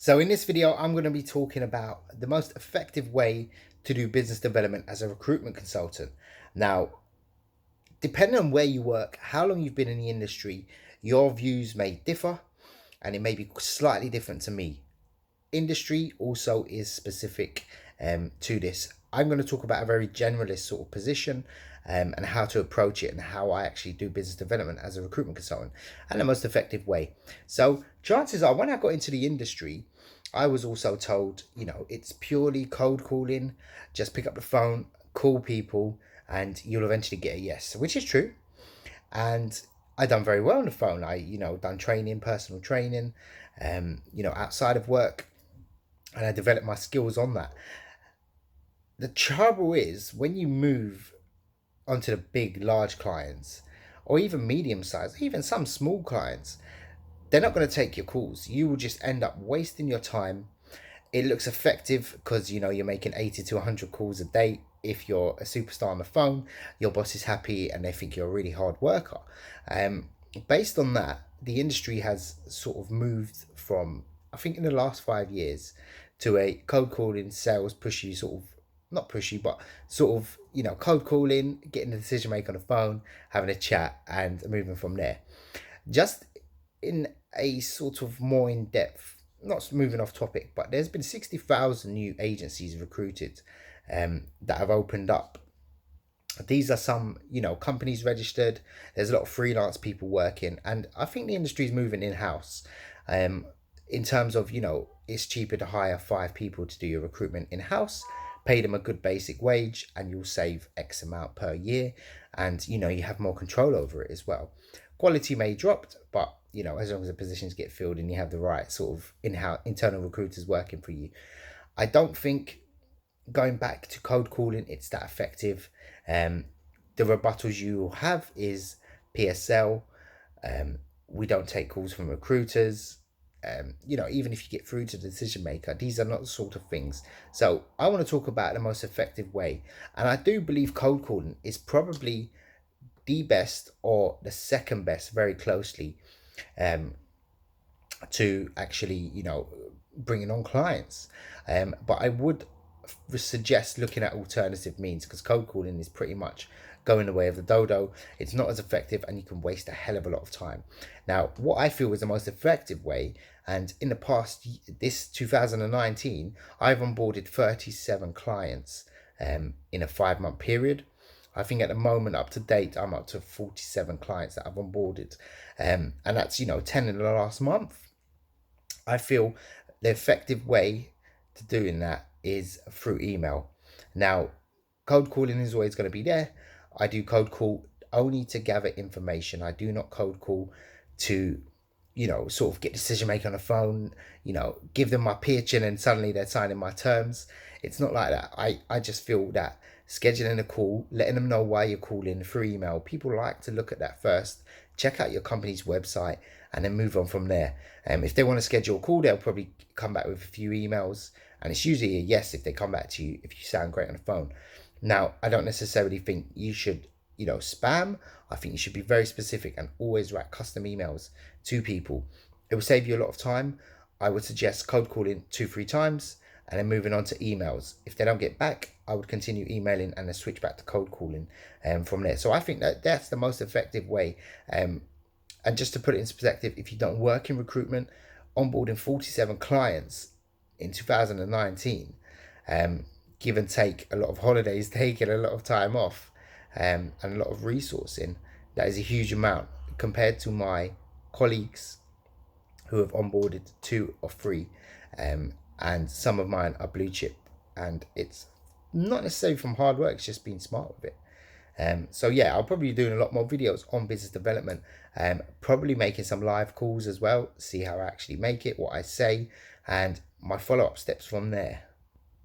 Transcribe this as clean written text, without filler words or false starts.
So in this video, I'm going to be talking about the most effective way to do business development as a recruitment consultant. Now, depending on where you work, how long you've been in the industry, your views may differ and it may be slightly different to me. Industry also is specific to this. I'm going to talk about a very generalist sort of position and how to approach it and how I actually do business development as a recruitment consultant and the most effective way. So chances are when I got into the industry, I was also told, it's purely cold calling, just pick up the phone, call people, and you'll eventually get a yes, which is true. And I done very well on the phone. I, done training, personal training, outside of work, and I developed my skills on that. The trouble is when you move onto the big, large clients, or even medium sized, even some small clients, they're not going to take your calls. You will just end up wasting your time. It looks effective because you're making 80 to 100 calls a day. If you're a superstar on the phone, your boss is happy and they think you're a really hard worker. Based on that, the industry has sort of moved from, I think in the last 5 years, to a cold calling, sales, pushy sort of, not pushy, but sort of, cold calling, getting the decision maker on the phone, having a chat and moving from there. Just in a sort of more in depth, not moving off topic, but there's been 60,000 new agencies recruited that have opened up. These are some, companies registered. There's a lot of freelance people working, and I think the industry is moving in house. In terms of, it's cheaper to hire 5 people to do your recruitment in house, pay them a good basic wage, and you'll save X amount per year, and you have more control over it as well. Quality may drop, but as long as the positions get filled and you have the right sort of in-house internal recruiters working for you, I don't think going back to cold calling it's that effective. The rebuttals you have is PSL. We don't take calls from recruiters. Even if you get through to the decision maker, these are not the sort of things. So I want to talk about the most effective way, and I do believe cold calling is probably the best or the second best, very closely, to actually bringing on clients. But I would suggest looking at alternative means, because cold calling is pretty much going the way of the dodo. It's not as effective and you can waste a hell of a lot of time. Now, what I feel is the most effective way, and in the past, this 2019, I've onboarded 37 clients in a 5-month period. I think at the moment, up to date, I'm up to 47 clients that I've onboarded. And that's, 10 in the last month. I feel the effective way to doing that is through email. Now, cold calling is always going to be there. I do cold call only to gather information. I do not cold call to, sort of get decision maker on the phone, give them my pitch and then suddenly they're signing my terms. It's not like that. I just feel that scheduling a call, letting them know why you're calling through email, people like to look at that first, check out your company's website, and then move on from there. If they want to schedule a call, they'll probably come back with a few emails, and it's usually a yes if they come back to you if you sound great on the phone. Now, I don't necessarily think you should, spam. I think you should be very specific and always write custom emails to people. It will save you a lot of time. I would suggest cold calling 2-3 times and then moving on to emails. If they don't get back, I would continue emailing and then switch back to cold calling from there. So I think that that's the most effective way. And just to put it in perspective, if you don't work in recruitment, onboarding 47 clients in 2019, give and take a lot of holidays taken, a lot of time off, and a lot of resourcing, that is a huge amount compared to my colleagues who have onboarded 2 or 3. And some of mine are blue chip, and it's not necessarily from hard work, it's just being smart with it. So yeah, I'll probably be doing a lot more videos on business development, probably making some live calls as well, see how I actually make it, what I say, and my follow-up steps from there.